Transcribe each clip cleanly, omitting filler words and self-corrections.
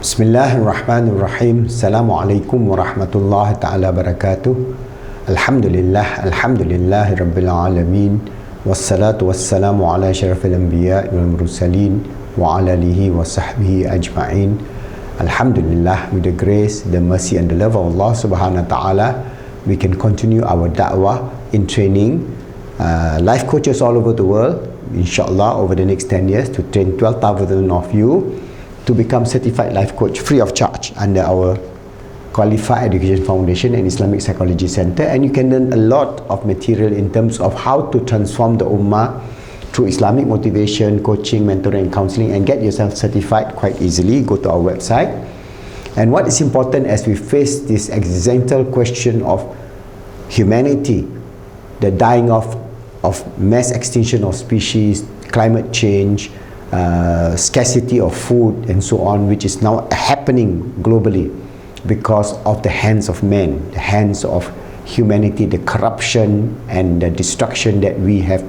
Bismillahirrahmanirrahim. Assalamualaikum warahmatullahi ta'ala barakatuh. Alhamdulillahi rabbil alamin. Wassalatu wassalamu ala syarafil anbiya wal mursalin wa ala alihi wa sahbihi ajma'in. Alhamdulillah, with the grace, the mercy and the love of Allah subhanahu wa ta'ala, we can continue our da'wah in training life coaches all over the world, inshallah, over the next 10 years to train 12,000 of you to become certified life coach free of charge under our Qualified Education Foundation and Islamic Psychology Center. And you can learn a lot of material in terms of how to transform the ummah through Islamic motivation, coaching, mentoring and counseling, and get yourself certified quite easily. Go to our website. And what is important as we face this existential question of humanity, the dying of mass extinction of species, climate change, scarcity of food and so on, which is now happening globally because of the hands of men, the hands of humanity, the corruption and the destruction that we have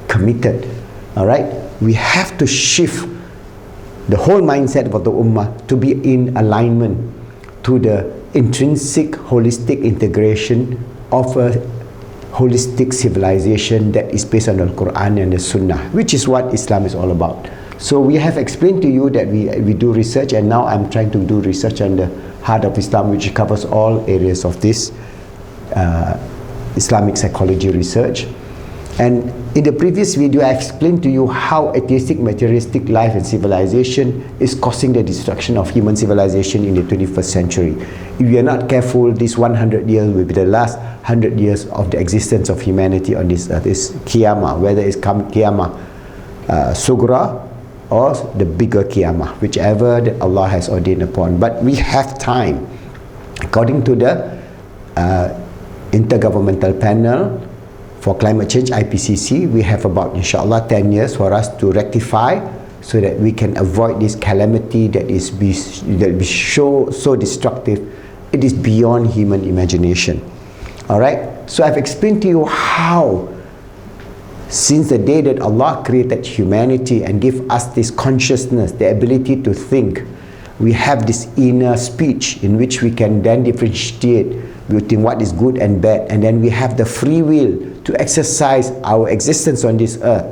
committed. All right, we have to shift the whole mindset of the ummah to be in alignment to the intrinsic holistic integration of a holistic civilization that is based on the Qur'an and the Sunnah, which is what Islam is all about. So we have explained to you that we do research, and now I'm trying to do research on the heart of Islam, which covers all areas of this Islamic psychology research. And in the previous video, I explained to you how atheistic materialistic life and civilization is causing the destruction of human civilization in the 21st century. If we are not careful, this 100 years will be the last 100 years of the existence of humanity on this earth. This Qiyamah, whether it's Qiyamah Sugra or the bigger Qiyamah, whichever that Allah has ordained upon. But we have time. According to the Intergovernmental Panel for Climate Change, IPCC, we have about, inshallah, 10 years for us to rectify so that we can avoid this calamity that is so destructive. It is beyond human imagination. Alright, so I've explained to you how since the day that Allah created humanity and gave us this consciousness, the ability to think, we have this inner speech in which we can then differentiate between what is good and bad, and then we have the free will to exercise our existence on this earth.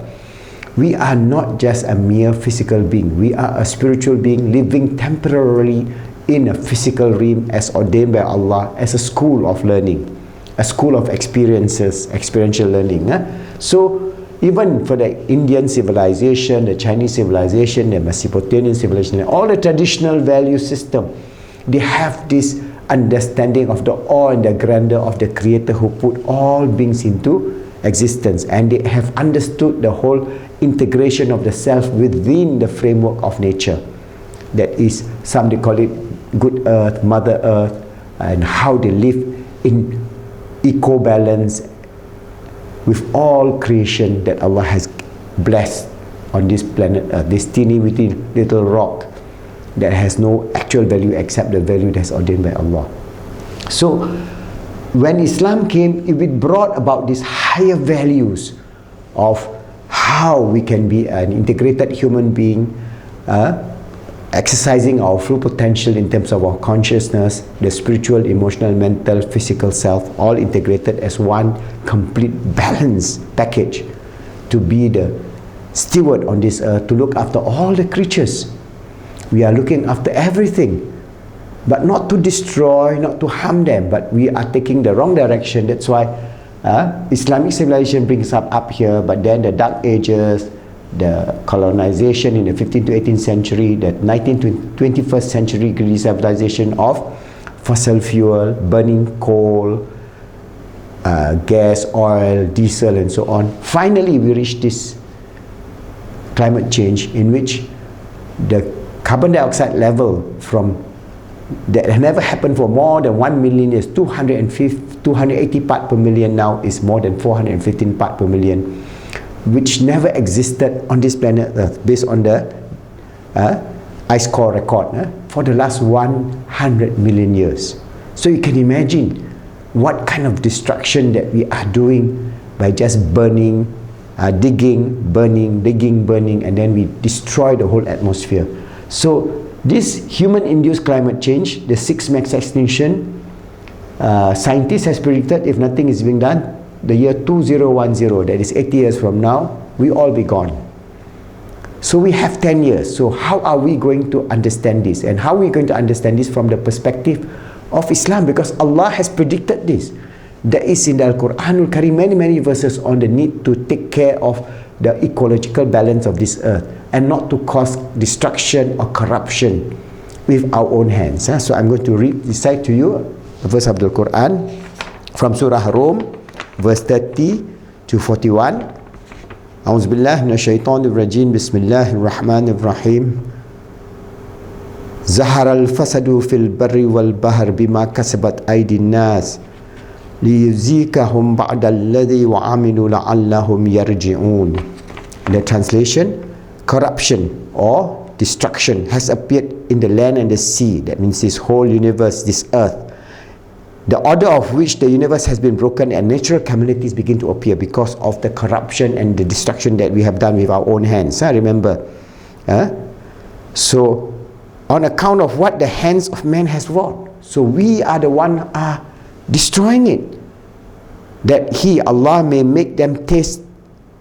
We are not just a mere physical being, we are a spiritual being living temporarily in a physical realm as ordained by Allah, as a school of learning, a school of experiences, experiential learning. So even for the Indian civilization, the Chinese civilization, the Mesopotamian civilization, all the traditional value system, they have this understanding of the awe and the grandeur of the Creator who put all beings into existence, and they have understood the whole integration of the self within the framework of nature. That is, some they call it good earth, mother earth, and how they live in eco-balance with all creation that Allah has blessed on this planet Earth, this teeny weeny little rock that has no actual value except the value that's ordained by Allah. So when Islam came, it brought about these higher values of how we can be an integrated human being, exercising our full potential in terms of our consciousness, the spiritual, emotional, mental, physical self, all integrated as one complete balanced package to be the steward on this earth, to look after all the creatures. We are looking after everything, but not to destroy, not to harm them, but we are taking the wrong direction. That's why Islamic civilization brings up here, but then the Dark Ages, the colonization in the 15th to 18th century, the 19th to 21st century greedy civilization of fossil fuel, burning coal, gas, oil, diesel and so on. Finally, we reach this climate change in which the carbon dioxide level from that had never happened for more than 1 million years, 280 part per million, now is more than 415 part per million, which never existed on this planet Earth based on the ice core record for the last 100 million years. So you can imagine what kind of destruction that we are doing by just burning, digging, burning, and then we destroy the whole atmosphere. So this human-induced climate change, the sixth mass extinction, scientists has predicted if nothing is being done, the year 2010, that is 80 years from now, we all be gone. So we have 10 years. So how are we going to understand this? And how are we going to understand this from the perspective of Islam? Because Allah has predicted this. There is in the Qur'an many verses on the need to take care of the ecological balance of this earth and not to cause destruction or corruption with our own hands. So I'm going to recite to you a verse of the Qur'an from Surah Rum, verse 30 to 41. A'udzu billahi minasyaitonir rajim. Bismillahirrahmanirrahim. Zaharal fasadu fil barri wal bahr bima kasabat aydin nas liyuzikahum ba'dalladhi wa'amilu la'allahum yarji'un. The translation, corruption or destruction has appeared in the land and the sea. That means this whole universe, this earth, the order of which the universe has been broken, and natural calamities begin to appear because of the corruption and the destruction that we have done with our own hands. Remember, so on account of what the hands of man has wrought, so we are the one are destroying it, that He, Allah, may make them taste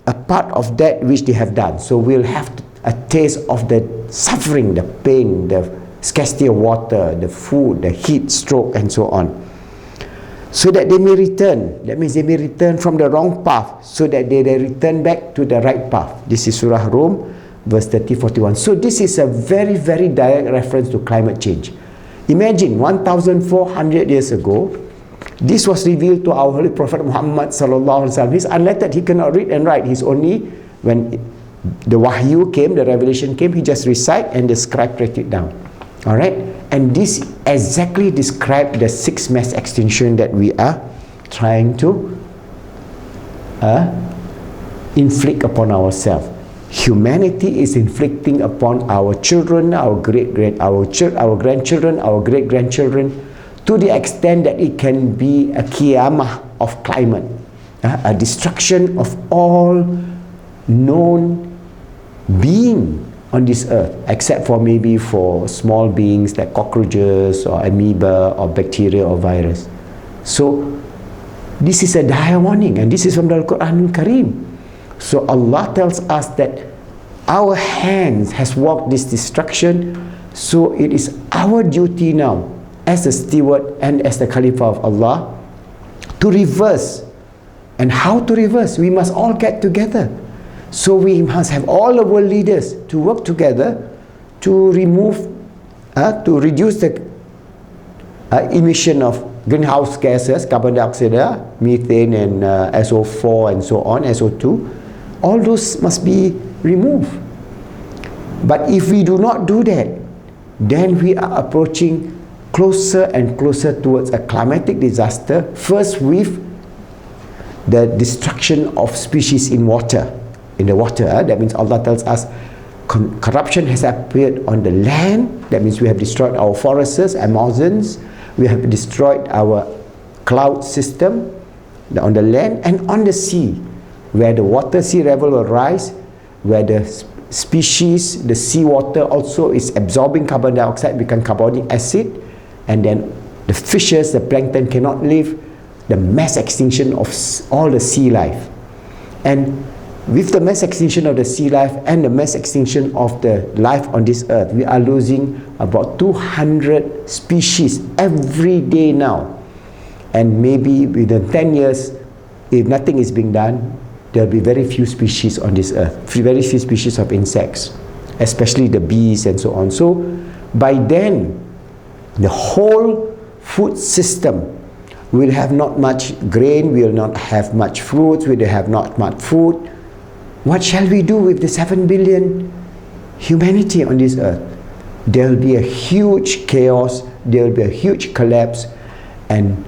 a part of that which they have done. So we'll have a taste of the suffering, the pain, the scarcity of water, the food, the heat stroke, and so on, so that they may return. That means they may return from the wrong path, so that they return back to the right path. This is Surah Rum, verse 30-41. So this is a very direct reference to climate change. Imagine 1400 years ago, this was revealed to our Holy Prophet Muhammad sallallahu alaihi wasallam. He's unlettered, he cannot read and write. He's only, when the wahyu came, the revelation came, he just recite and the scribe write it down. Alright? And this exactly describes the sixth mass extinction that we are trying to inflict upon ourselves. Humanity is inflicting upon our children, our grandchildren, our great-grandchildren, to the extent that it can be a qiyamah of climate, a destruction of all known being on this earth, except for maybe for small beings like cockroaches or amoeba or bacteria or virus. So this is a dire warning, and this is from the Qur'an Kareem. So Allah tells us that our hands has worked this destruction, so it is our duty now as a steward and as the Khalifa of Allah to reverse. And how to reverse? We must all get together. So we must have all the world leaders to work together to remove, to reduce the emission of greenhouse gases, carbon dioxide, methane and SO4 and so on, SO2. All those must be removed. But if we do not do that, then we are approaching closer and closer towards a climatic disaster, first with the destruction of species in water. In the water, that means Allah tells us corruption has appeared on the land. That means we have destroyed our forests, Amazons. We have destroyed our cloud system on the land and on the sea, where the water sea level will rise, where the species, the seawater also is absorbing carbon dioxide, become carbonic acid, and then the fishes, the plankton cannot live, the mass extinction of all the sea life. And with the mass extinction of the sea life and the mass extinction of the life on this earth, we are losing about 200 species every day now. And maybe within 10 years, if nothing is being done, there will be very few species on this earth, very few species of insects, especially the bees and so on. So by then, the whole food system will have not much grain, we will not have much fruits, we will have not much food. What shall we do with the 7 billion humanity on this earth? There will be a huge chaos, there will be a huge collapse, and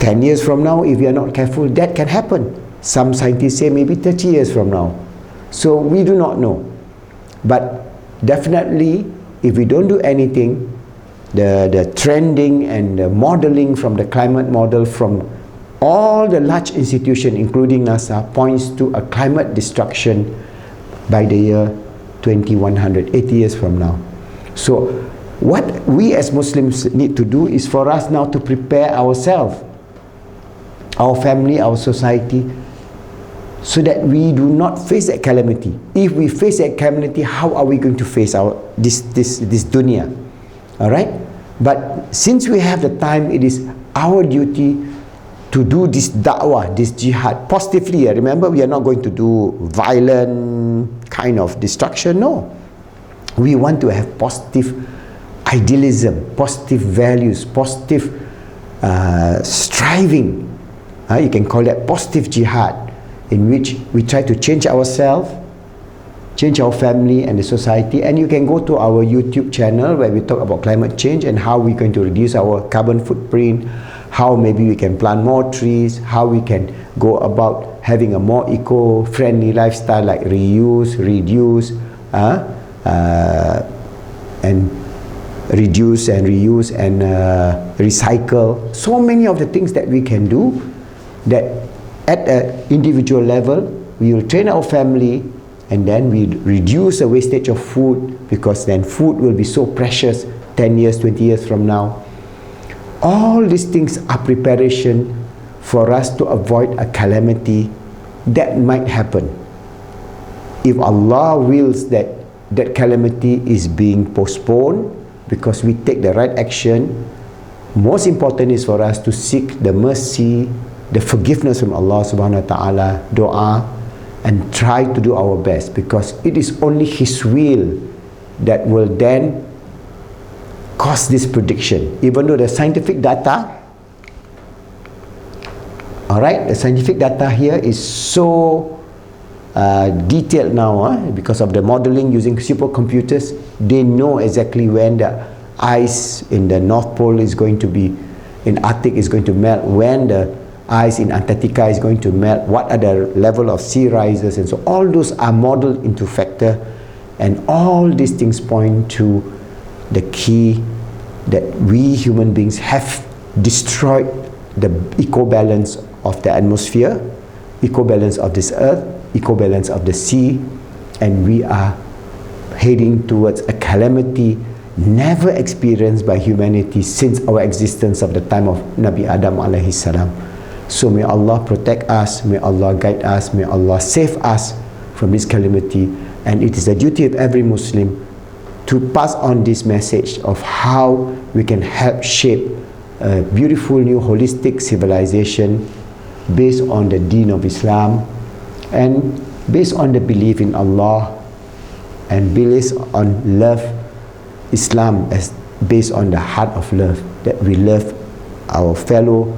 10 years from now, if we are not careful, that can happen. Some scientists say maybe 30 years from now. So we do not know. But definitely, if we don't do anything, the trending and the modeling from the climate model from all the large institutions, including NASA, points to a climate destruction by the year 2100, 80 years from now. So what we as Muslims need to do is for us now to prepare ourselves, our family, our society, so that we do not face that calamity. If we face that calamity, how are we going to face this dunya? All right? But since we have the time, it is our duty to do this da'wah, this jihad positively. Remember, we are not going to do violent kind of destruction. No. We want to have positive idealism, positive values, positive striving. You can call that positive jihad, in which we try to change ourselves, change our family and the society. And you can go to our YouTube channel where we talk about climate change and how we're going to reduce our carbon footprint, how maybe we can plant more trees, how we can go about having a more eco-friendly lifestyle, like reuse, reduce, and reduce and reuse and recycle. So many of the things that we can do, that at an individual level we will train our family, and then we reduce the wastage of food, because then food will be so precious 10 years, 20 years from now. All these things are preparation for us to avoid a calamity that might happen. If Allah wills that that calamity is being postponed because we take the right action, most important is for us to seek the mercy, the forgiveness from Allah subhanahu wa ta'ala, dua, and try to do our best, because it is only His will that will then cause this prediction. Even though the scientific data, alright, the scientific data here is so detailed now, because of the modeling using supercomputers. They know exactly when the ice in the North Pole is going to be, in Arctic is going to melt, when the ice in Antarctica is going to melt, what are the level of sea rises, and so all those are modeled into factor, and all these things point to the key that we human beings have destroyed the eco-balance of the atmosphere, eco-balance of this earth, eco-balance of the sea, and we are heading towards a calamity never experienced by humanity since our existence of the time of Nabi Adam alayhi salam. So may Allah protect us, may Allah guide us, may Allah save us from this calamity. And it is the duty of every Muslim to pass on this message of how we can help shape a beautiful new holistic civilization based on the deen of Islam, and based on the belief in Allah, and based on love. Islam as based on the heart of love, that we love our fellow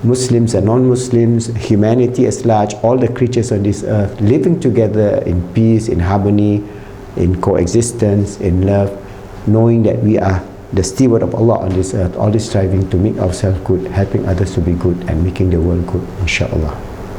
Muslims and non-Muslims, humanity as large, all the creatures on this earth, living together in peace, in harmony, in coexistence, in love, knowing that we are the steward of Allah on this earth, always striving to make ourselves good, helping others to be good, and making the world good, inshallah.